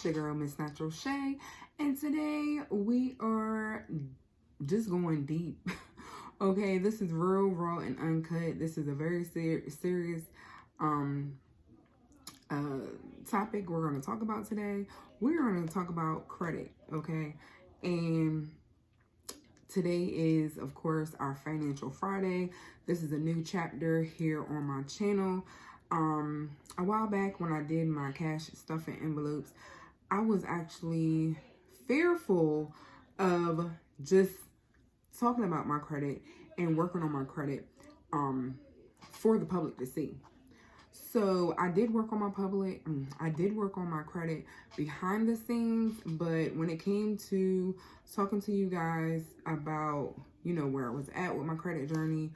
your girl, Miss Natural Shay, and today we are just going deep. Okay, this is real, raw, and uncut. This is a very serious topic we're going to talk about today. We're going to talk about credit, okay? And today is, of course, our Financial Friday. This is a new chapter here on my channel. A while back when I did my cash stuffing envelopes, I was actually fearful of just talking about my credit and working on my credit for the public to see. So I did work on my credit behind the scenes, but when it came to talking to you guys about, you know, where I was at with my credit journey,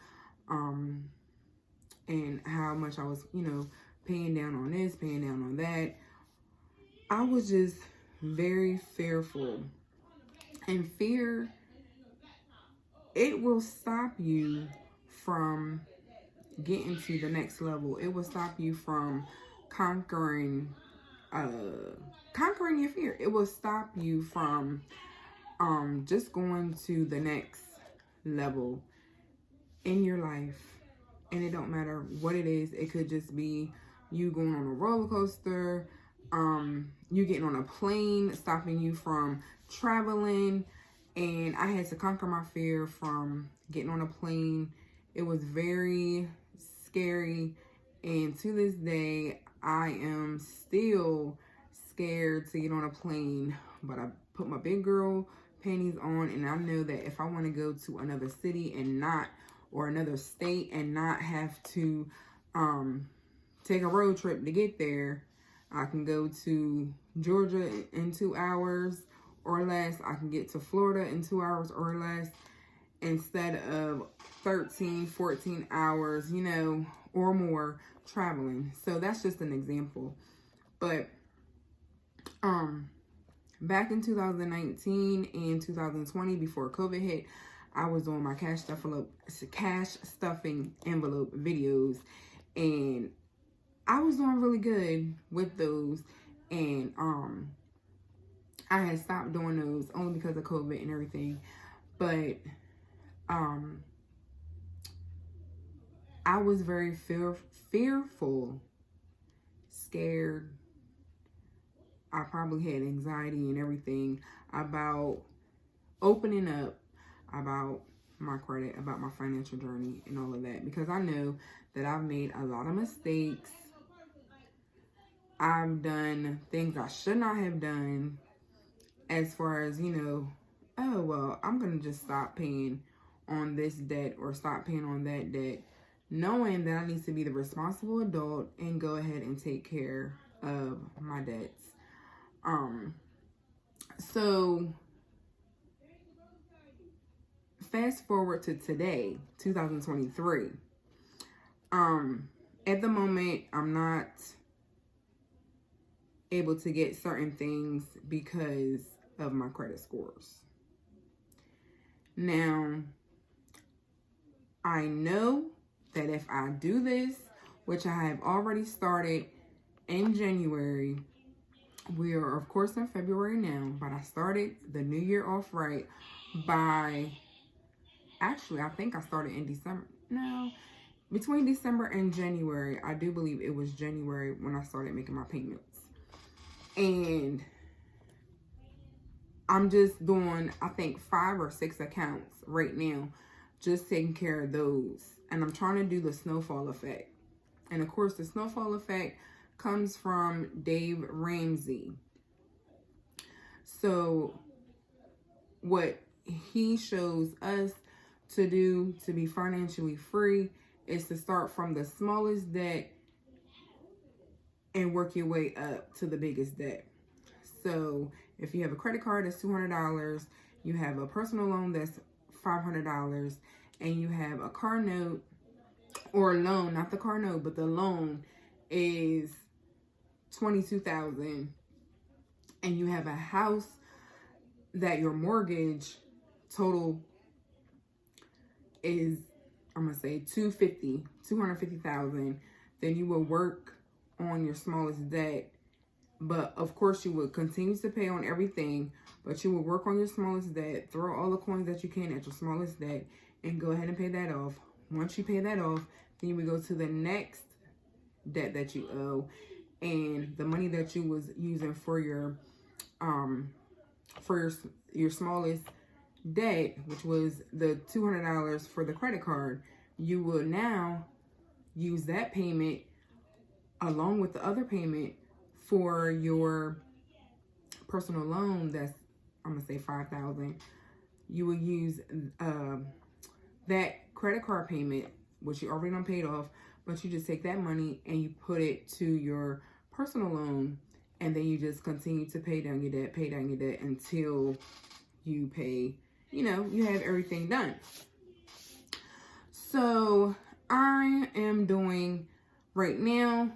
and how much I was, you know, paying down on this, paying down on that, I was just very fearful. And fear, it will stop you from getting to the next level. It will stop you from conquering your fear. It will stop you from just going to the next level in your life. And it don't matter what it is. It could just be you going on a roller coaster, you getting on a plane, stopping you from traveling. And I had to conquer my fear from getting on a plane. It was very scary. And to this day, I am still scared to get on a plane. But I put my big girl panties on, and I know that if I want to go to another city or another state and not have to take a road trip to get there, I can go to Georgia in 2 hours or less. I can get to Florida in 2 hours or less instead of 13, 14 hours, you know, or more traveling. So that's just an example. But back in 2019 and 2020, before COVID hit, I was doing my cash stuffing envelope videos, and I was doing really good with those. And I had stopped doing those only because of COVID and everything. But I was very fearful, scared. I probably had anxiety and everything about opening up about my credit, about my financial journey and all of that, because I know that I've made a lot of mistakes. I've done things I should not have done, as far as, you know, oh, well, I'm going to just stop paying on this debt or stop paying on that debt, knowing that I need to be the responsible adult and go ahead and take care of my debts. So fast forward to today, 2023. At the moment, I'm not able to get certain things because of my credit scores. Now, I know that if I do this, which I have already started in January, we are of course in February now, but I started the new year off right by, actually, I think I started in December. No, between December and January, I do believe it was January when I started making my payments. And I'm just doing, I think, 5 or 6 accounts right now, just taking care of those. And I'm trying to do the snowfall effect. And of course, the snowfall effect comes from Dave Ramsey. So what he shows us to do to be financially free is to start from the smallest debt and work your way up to the biggest debt. So if you have a credit card that's $200, you have a personal loan that's $500, and you have a car note or a loan, not the car note, but the loan is $22,000, and you have a house that your mortgage total is, I'm gonna say $250,000, then you will work on your smallest debt But of course, you would continue to pay on everything, but you would work on your smallest debt, throw all the coins that you can at your smallest debt, and go ahead and pay that off. Once you pay that off, then you would go to the next debt that you owe, and the money that you was using for your smallest debt, which was the $200 for the credit card, you will now use that payment along with the other payment for your personal loan. That's, I'm gonna say $5,000. You will use that credit card payment, which you already done paid off, but you just take that money and you put it to your personal loan, and then you just continue to pay down your debt until you pay, you know, you have everything done. So I am doing right now,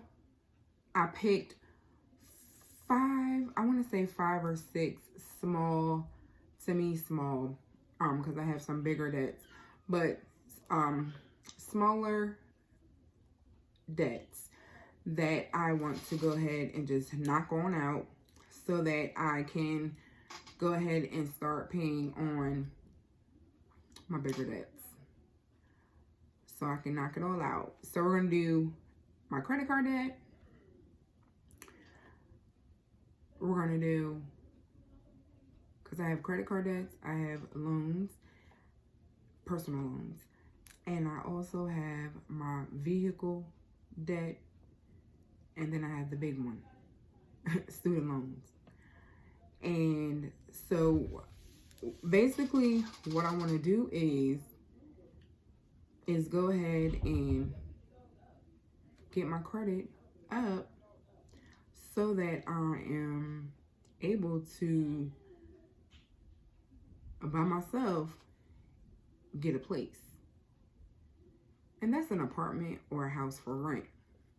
I picked I want to say 5 or 6 small, because I have some bigger debts, but smaller debts that I want to go ahead and just knock on out so that I can go ahead and start paying on my bigger debts, so I can knock it all out. So we're going to do my credit card debt. We're going to do, because I have credit card debts, I have loans, personal loans, and I also have my vehicle debt, and then I have the big one, student loans. And so basically what I want to do is go ahead and get my credit up so that I am able to, by myself, get a place. And that's an apartment or a house for rent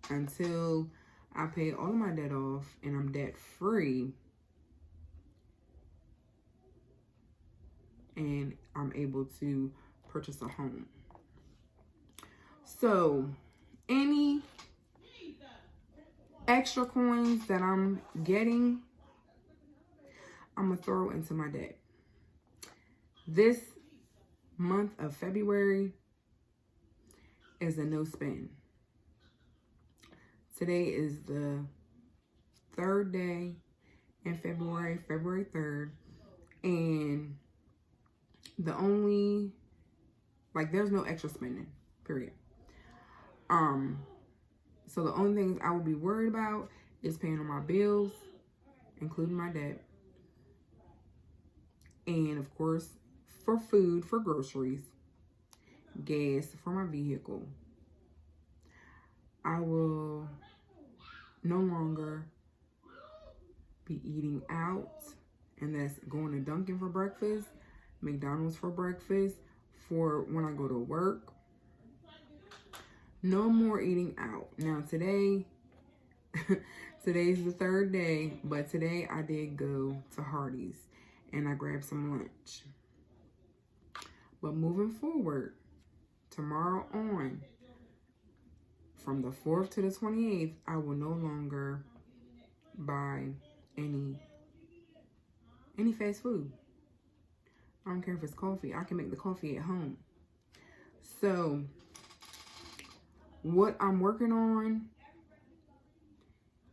until I pay all of my debt off and I'm debt free, and I'm able to purchase a home. So any extra coins that I'm getting, I'm gonna throw into my debt. This month of February is a no spend. Today is the 3rd day in February, February 3rd, and the only, like, there's no extra spending, period. So the only things I will be worried about is paying on my bills, including my debt, and of course for food, for groceries, gas for my vehicle. I will no longer be eating out, and that's going to Dunkin' for breakfast, McDonald's for breakfast, for when I go to work. No more eating out. Now today, today's the 3rd day, but today I did go to Hardee's and I grabbed some lunch. But moving forward, tomorrow on, from the 4th to the 28th, I will no longer buy any fast food. I don't care if it's coffee. I can make the coffee at home. So what I'm working on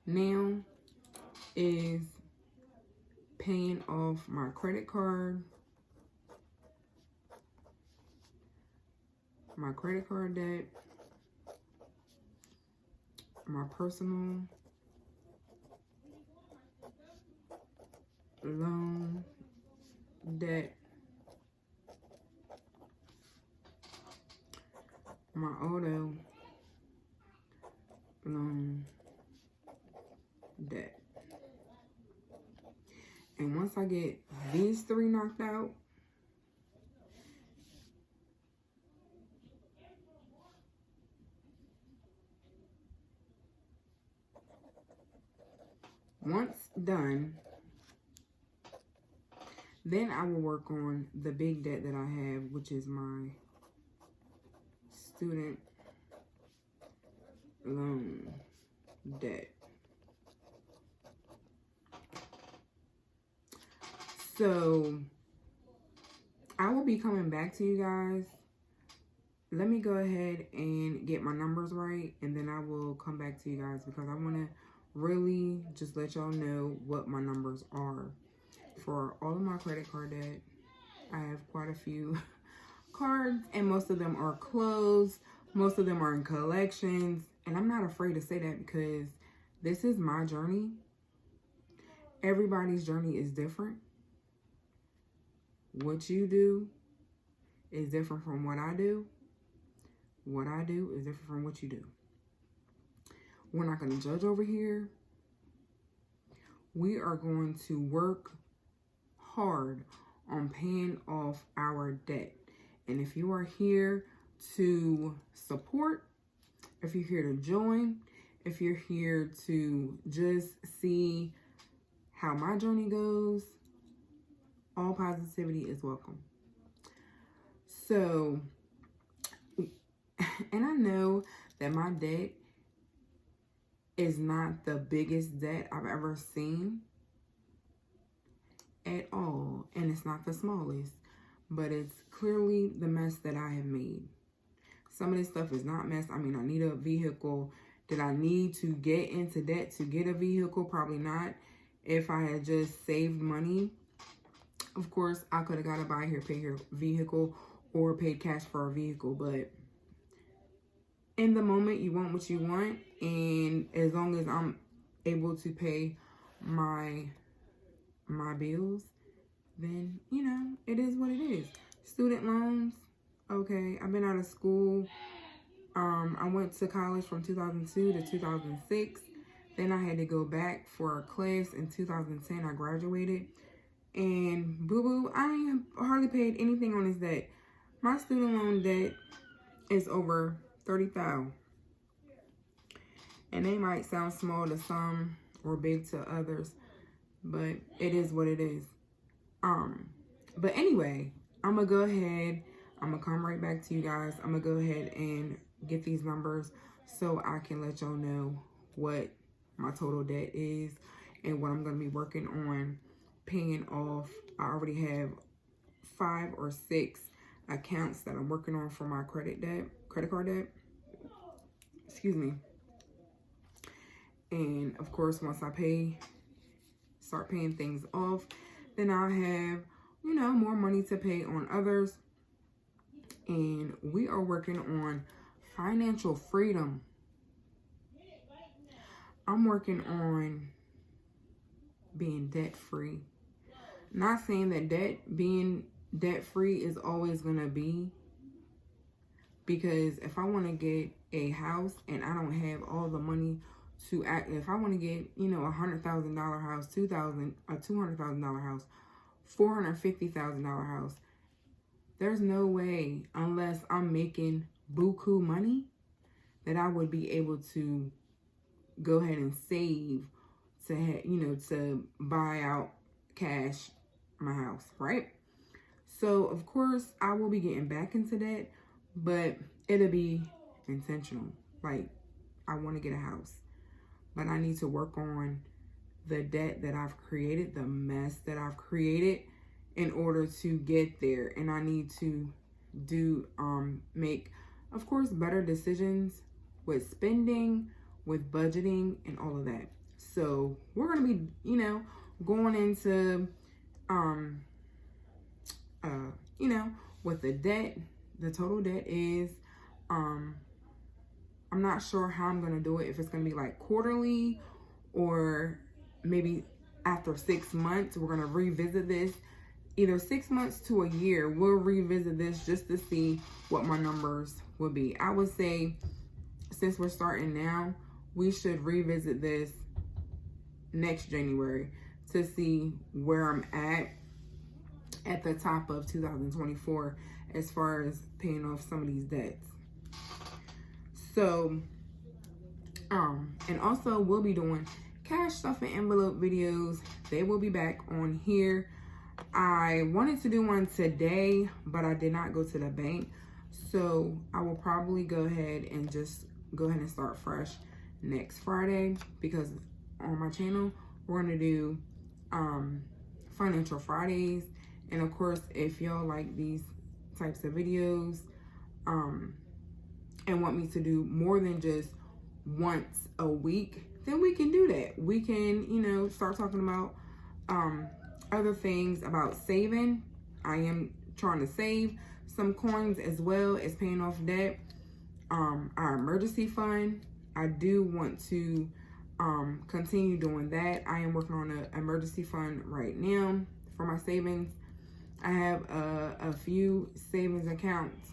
now is paying off my credit card, my credit card debt, my personal loan debt, my auto loan debt. And once I get these 3 knocked out, once done, then I will work on the big debt that I have, which is my student loan debt. So I will be coming back to you guys. Let me go ahead and get my numbers right, and then I will come back to you guys because I want to really just let y'all know what my numbers are for all of my credit card debt. I have quite a few cards, and most of them are closed. Most of them are in collections, and I'm not afraid to say that because this is my journey. Everybody's journey is different. What you do is different from what I do. What I do is different from what you do. We're not going to judge over here. We are going to work hard on paying off our debt. And if you are here to support, if you're here to join, if you're here to just see how my journey goes, all positivity is welcome. So, and I know that my debt is not the biggest debt I've ever seen at all. And it's not the smallest, but it's clearly the mess that I have made. Some of this stuff is not mess. I mean, I need a vehicle. Did I need to get into debt to get a vehicle? Probably not. If I had just saved money, of course, I could have got a buy here, pay here vehicle or paid cash for a vehicle. But in the moment, you want what you want. And as long as I'm able to pay my bills, then, you know, it is what it is. Student loans. Okay, I've been out of school. I went to college from 2002 to 2006. Then I had to go back for a class in 2010. I graduated. And boo-boo, I ain't hardly paid anything on this debt. My student loan debt is over $30,000. And they might sound small to some or big to others, but it is what it is. But anyway, I'm gonna go ahead. I'm gonna come right back to you guys. I'm gonna go ahead and get these numbers so I can let y'all know what my total debt is and what I'm gonna be working on paying off. I already have 5 or 6 accounts that I'm working on for my credit card debt. Excuse me. And of course, once I start paying things off, then I'll have, you know, more money to pay on others. And we are working on financial freedom. I'm working on being debt free. Not saying that being debt free is always going to be, because if I want to get a house and I don't have all the money to act, if I want to get, you know, $100,000 house, a $200,000 house, $450,000 house, there's no way, unless I'm making buku money, that I would be able to go ahead and save to, you know, to buy out cash my house, right? So of course I will be getting back into that, but it'll be intentional. Like, I want to get a house, but I need to work on the debt that I've created, the mess that I've created in order to get there. And I need to make, of course, better decisions with spending, with budgeting, and all of that. So we're going to be, you know, going into, you know, what the debt, the total debt is. I'm not sure how I'm going to do it. If it's going to be like quarterly, or maybe after 6 months, we're going to revisit this. Either 6 months to a year, we'll revisit this just to see what my numbers will be. I would say, since we're starting now, we should revisit this next January to see where I'm at the top of 2024 as far as paying off some of these debts. So, and also we'll be doing cash stuff and envelope videos. They will be back on here. I wanted to do one today, but I did not go to the bank. So I will probably go ahead and start fresh next Friday, because on my channel, we're going to do Financial Fridays. And of course, if y'all like these types of videos and want me to do more than just once a week, then we can do that. We can, you know, start talking about other things about saving. I am trying to save some coins as well as paying off debt. Our emergency fund, I do want to continue doing that. I am working on an emergency fund right now for my savings. I have a few savings accounts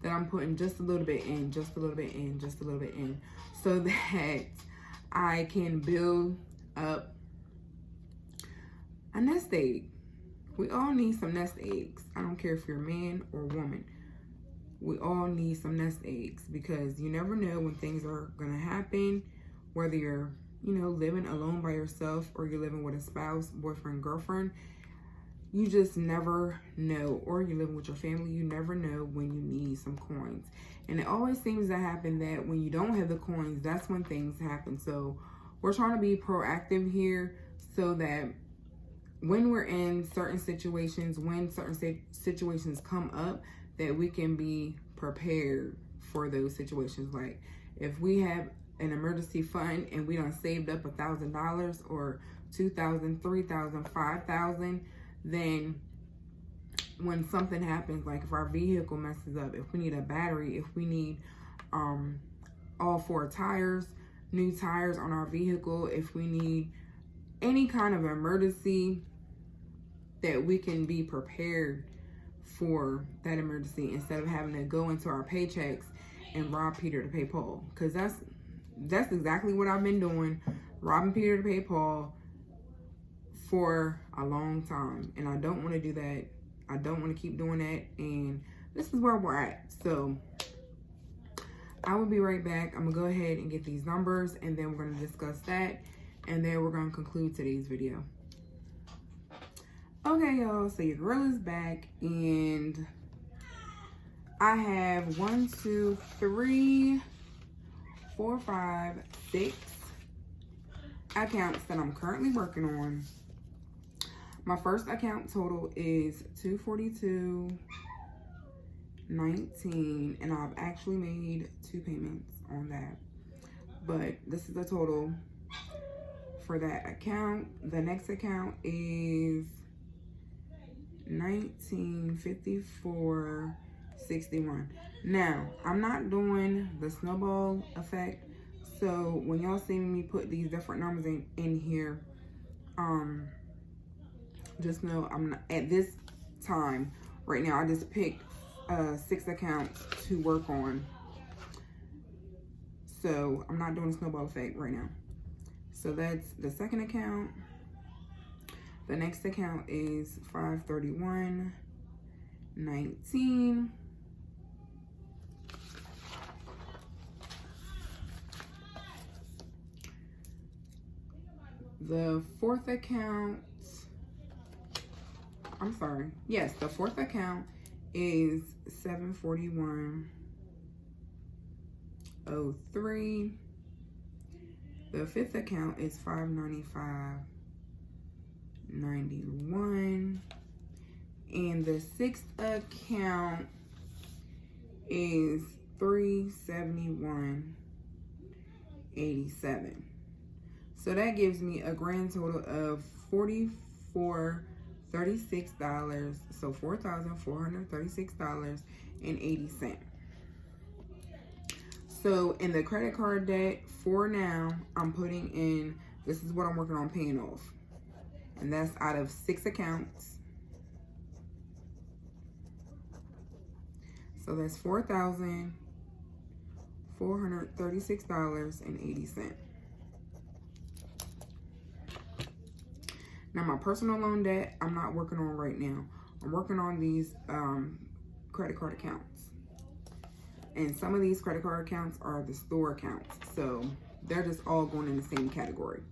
that I'm putting just a little bit in, just a little bit in, just a little bit in, so that I can build up a nest egg. We all need some nest eggs. I don't care if you're a man or woman. We all need some nest eggs, because you never know when things are gonna happen, whether you're, you know, living alone by yourself or you're living with a spouse, boyfriend, girlfriend. You just never know. Or you're living with your family, you never know when you need some coins. And it always seems to happen that when you don't have the coins, that's when things happen. So we're trying to be proactive here, so that when we're in certain situations, when certain situations come up, that we can be prepared for those situations. Like if we have an emergency fund and we done saved up $1,000 or $2,000, $3,000, $5,000, then when something happens, like if our vehicle messes up, if we need a battery, if we need all 4 tires, new tires on our vehicle, if we need any kind of emergency, that we can be prepared for that emergency, instead of having to go into our paychecks and rob Peter to pay Paul. Because that's exactly what I've been doing, robbing Peter to pay Paul for a long time, and I don't want to do that. I don't want to keep doing that, and this is where we're at. So I will be right back. I'm gonna go ahead and get these numbers, and then we're gonna discuss that, and then we're gonna conclude today's video. Okay, y'all, so your girl is back, and I have 1, 2, 3, 4, 5, 6 accounts that I'm currently working on. My first account total is $242.19, and I've actually made 2 payments on that. But this is the total for that account. The next account is $1954.61. Now, I'm not doing the snowball effect, so when y'all see me put these different numbers in here, just know I'm not, at this time right now, I just picked 6 accounts to work on, so I'm not doing a snowball effect right now. So that's the second account. The next account is $531.19. The fourth account, the fourth account is $741.03. The fifth account is $595.91. And the sixth account is $371.87. So that gives me a grand total of $436. So $4,436.80. So in the credit card debt, for now, I'm putting in, this is what I'm working on paying off. And that's out of 6 accounts. So that's $4,436.80. Now my personal loan debt, I'm not working on right now. I'm working on these credit card accounts. And some of these credit card accounts are the store accounts. So they're just all going in the same category.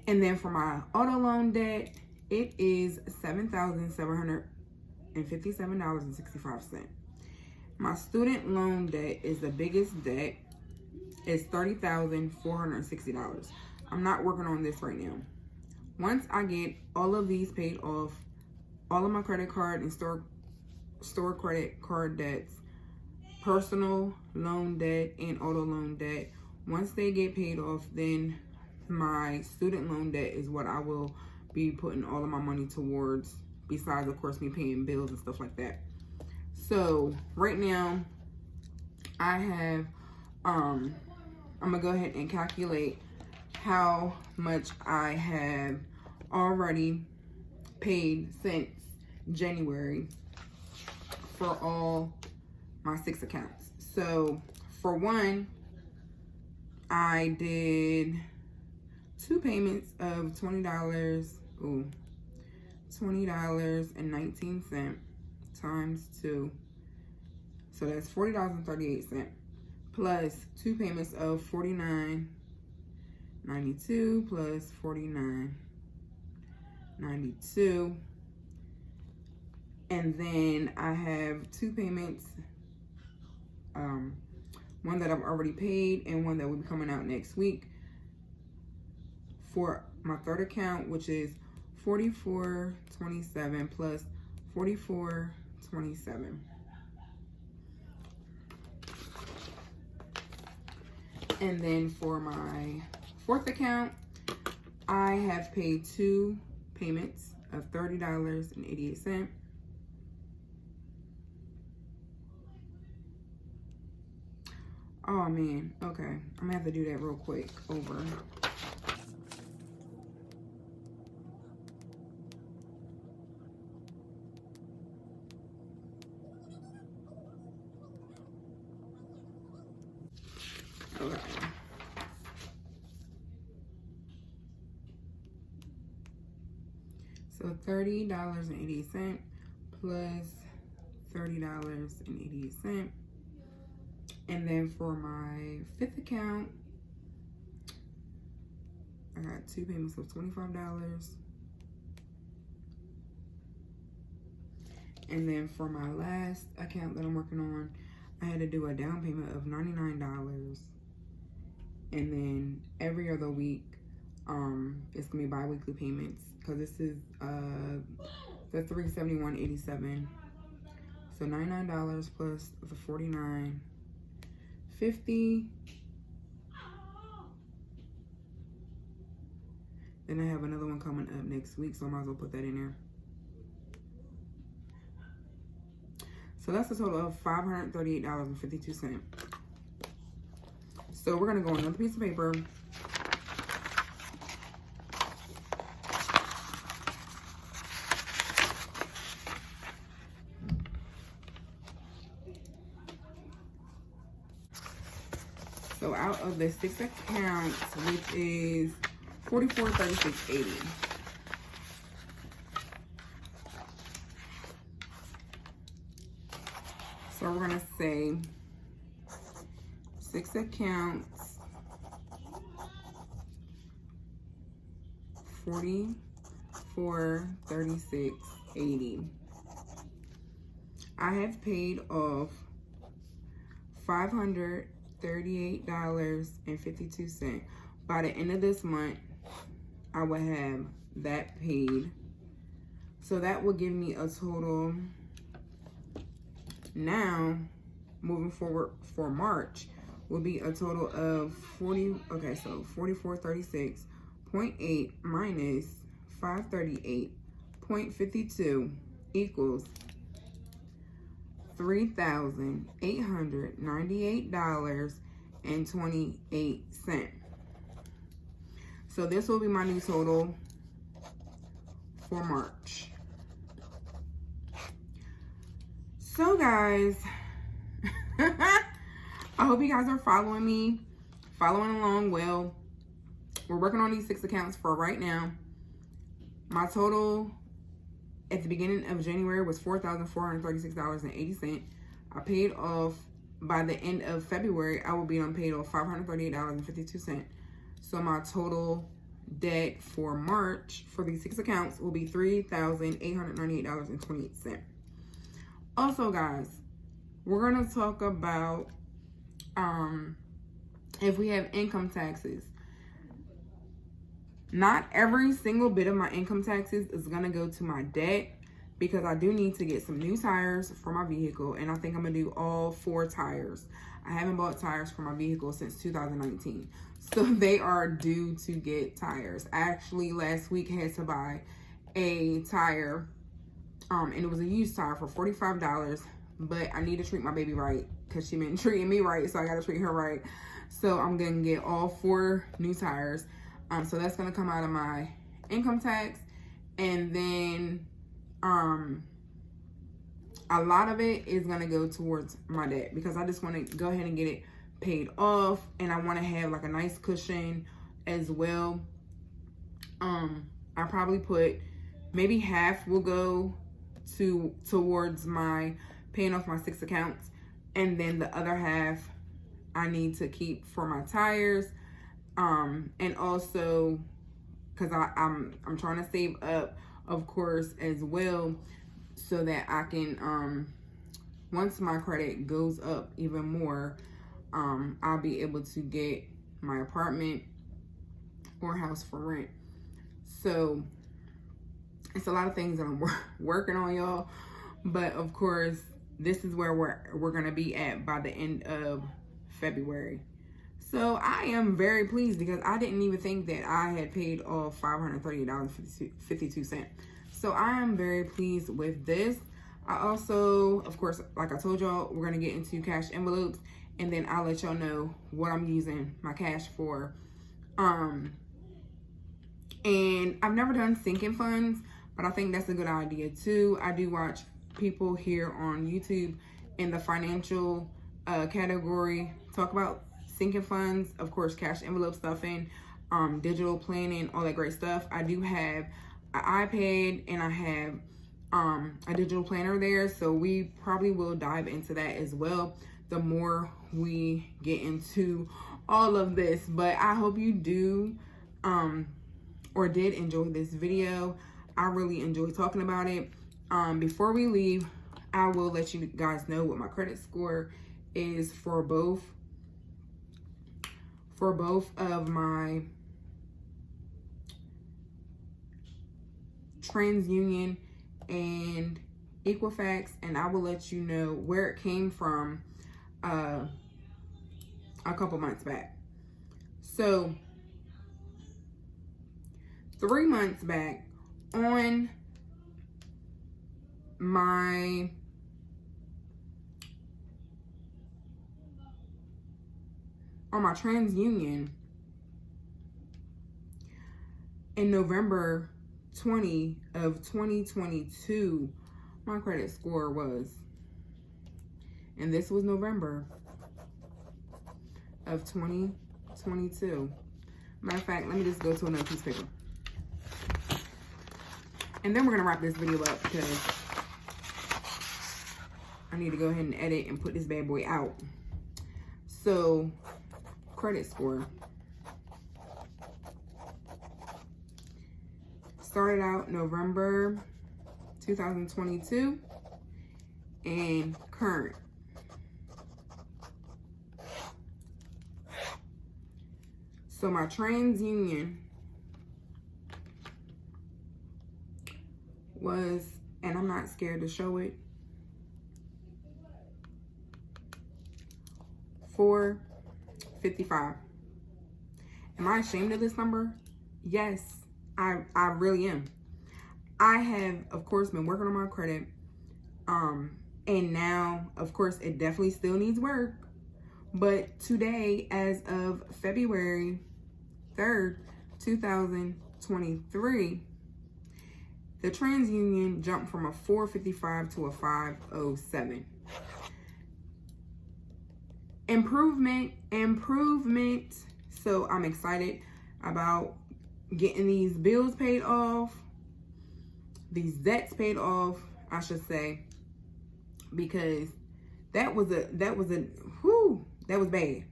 And then for my auto loan debt, it is $7,757.65. My student loan debt is the biggest debt. It's $30,460. I'm not working on this right now. once I get all of these paid off, all of my credit card and store credit card debts, personal loan debt, and auto loan debt, once they get paid off, then my student loan debt is what I will be putting all of my money towards, besides of course me paying bills and stuff like that. So right now I have I'm gonna go ahead and calculate how much I have already paid since January for all my 6 accounts. So for one, I did 2 payments of $20. Ooh, $20.19 times 2. So that's $40.38, plus 2 payments of $49.92 plus $49.92. And then I have 2 payments, one that I've already paid and one that will be coming out next week for my 3rd account, which is $44.27 plus $44.27. And then for my 4th account, I have paid 2 payments of $30.88. Oh man, okay. I'm gonna have to do that real quick over. Okay. So $30.88 plus $30.88. And then for my 5th account, I got 2 payments of $25. And then for my last account that I'm working on, I had to do a down payment of $99. And then every other week, it's gonna be bi-weekly payments, because this is the $371.87. So $99 plus the $49.50. Then I have another one coming up next week, so I might as well put that in there. So that's a total of $538.52. So we're gonna go on another piece of paper. So out of the 6 accounts, which is $44.36.80. So we're gonna say 6 accounts, $44.36.80. I have paid off $538.52. By the end of this month, I will have that paid. So that will give me a total, now moving forward for March, will be a total of 4436.8 minus 538.52 equals $3,898.28. So this will be my new total for March. So guys, I hope you guys are following along well. We're working on these 6 accounts for right now. My total at the beginning of January was $4,436.80. I paid off, by the end of February, I will be paid off $538.52. So my total debt for March for these 6 accounts will be $3,898.28. Also, guys, we're going to talk about if we have income taxes. Not every single bit of my income taxes is going to go to my debt, because I do need to get some new tires for my vehicle, and I think I'm going to do all 4 tires. I haven't bought tires for my vehicle since 2019. So they are due to get tires. I actually last week had to buy a tire, and it was a used tire for $45, but I need to treat my baby right because she been treating me right, so I got to treat her right. So I'm going to get all 4 new tires. So that's going to come out of my income tax, and then a lot of it is going to go towards my debt, because I just want to go ahead and get it paid off, and I want to have like a nice cushion as well. I probably put maybe half will go towards my paying off my 6 accounts, and then the other half I need to keep for my tires, and also because I'm trying to save up, of course, as well, so that I can once my credit goes up even more, I'll be able to get my apartment or house for rent. So it's a lot of things that I'm working on, y'all. But of course, this is where we're gonna be at by the end of February. So I am very pleased, because I didn't even think that I had paid off $530.52. So I am very pleased with this. I also, of course, like I told y'all, we're gonna get into cash envelopes, and then I'll let y'all know what I'm using my cash for. And I've never done sinking funds, but I think that's a good idea too. I do watch people here on YouTube in the financial category talk about sinking funds, of course, cash envelope stuffing, digital planning, all that great stuff. I do have an iPad, and I have a digital planner there, so we probably will dive into that as well the more we get into all of this. But I hope you do or did enjoy this video. I really enjoyed talking about it. Before we leave, I will let you guys know what my credit score is for both of my TransUnion and Equifax, and I will let you know where it came from a couple months back. So 3 months back, on my TransUnion, in November 2022, my credit score was, and this was November of 2022. Matter of fact, let me just go to another piece of paper, and then we're gonna wrap this video up, because I need to go ahead and edit and put this bad boy out. So, credit score started out November 2022 and current. So my TransUnion was, and I'm not scared to show it, $455. Am I ashamed of this number? Yes, I really am. I have, of course, been working on my credit, and now, of course, it definitely still needs work. But today, as of February 3rd, 2023, the TransUnion jumped from a 455 to a 507. Improvement. So I'm excited about getting these bills paid off, these debts paid off, I should say, because that was bad.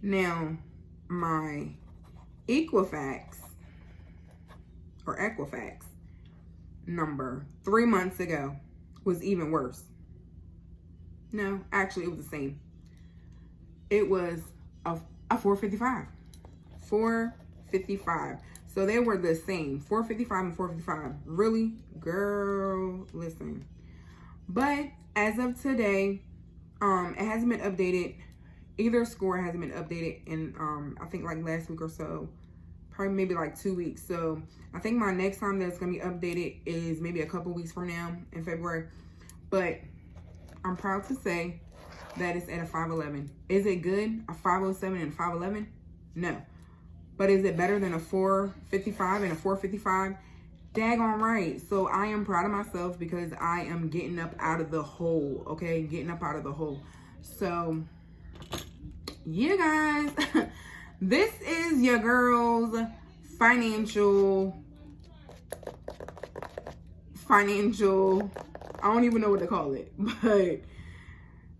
Now, my Equifax number 3 months ago was even worse. No, actually, it was the same. It was a 455. So they were the same, $4.55 and $4.55. Really? Girl, listen. But as of today, it hasn't been updated. Either score hasn't been updated in, I think like last week or so. Probably maybe like 2 weeks. So I think my next time that's going to be updated is maybe a couple weeks from now in February. But I'm proud to say that it's at a 511. Is it good? A 507 and a 511? No. But is it better than a 455 and a 455? Daggone right. So I am proud of myself because I am getting up out of the hole. Okay? Getting up out of the hole. So, yeah, guys. This is your girl's financial, I don't even know what to call it. But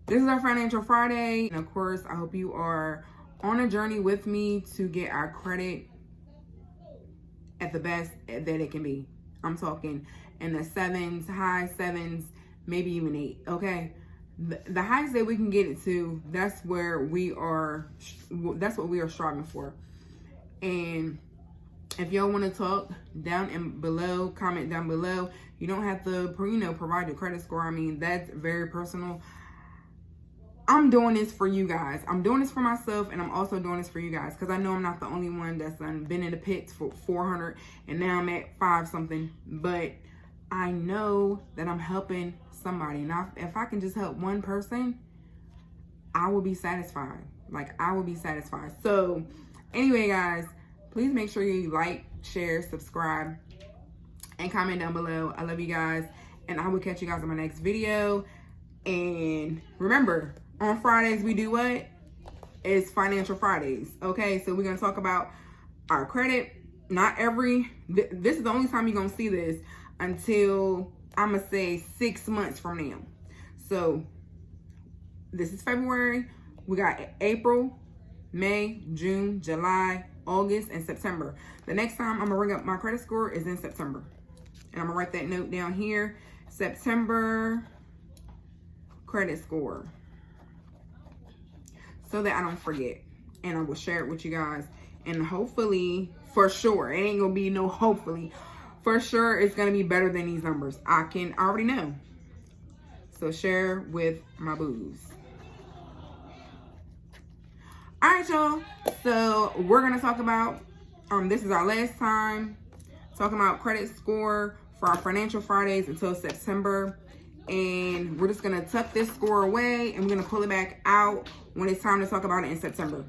this is our Financial Friday. And of course, I hope you are on a journey with me to get our credit at the best that it can be. I'm talking in the 7s, high 7s, maybe even 8, okay? The highest that we can get it to, that's where we are, that's what we are striving for. And if y'all want to talk down and below, comment down below. You don't have to, provide your credit score. I mean, that's very personal. I'm doing this for you guys. I'm doing this for myself, and I'm also doing this for you guys because I know I'm not the only one that's been in the pits for 400 and now I'm at 5 something. But I know that I'm helping somebody. Now, if I can just help one person, I will be satisfied. Like, I will be satisfied. So, anyway, guys, please make sure you like, share, subscribe, and comment down below. I love you guys, and I will catch you guys in my next video. And remember, on Fridays, we do what? It's Financial Fridays, okay? So we're going to talk about our credit. Not every, this is the only time you're going to see this until, I'm going to say, 6 months from now. So this is February. We got April, May, June, July, August, and September. The next time I'm going to bring up my credit score is in September. And I'm going to write that note down here. September credit score, so that I don't forget, and I will share it with you guys. And hopefully, for sure, it ain't gonna be no hopefully, for sure it's gonna be better than these numbers. I already know. So share with my boos. All right, y'all. So we're gonna talk about this is our last time talking about credit score for our Financial Fridays until September. And we're just going to tuck this score away, and we're going to pull it back out when it's time to talk about it in September.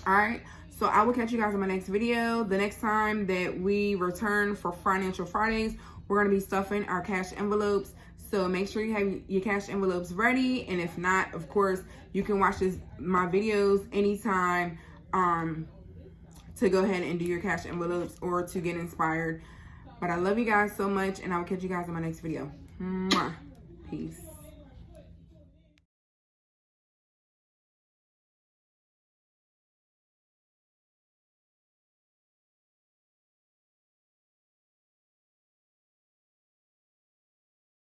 All right. So I will catch you guys in my next video. The next time that we return for Financial Fridays, we're going to be stuffing our cash envelopes. So make sure you have your cash envelopes ready. And if not, of course, you can watch my videos anytime to go ahead and do your cash envelopes or to get inspired. But I love you guys so much, and I will catch you guys in my next video. Mwah. Peace.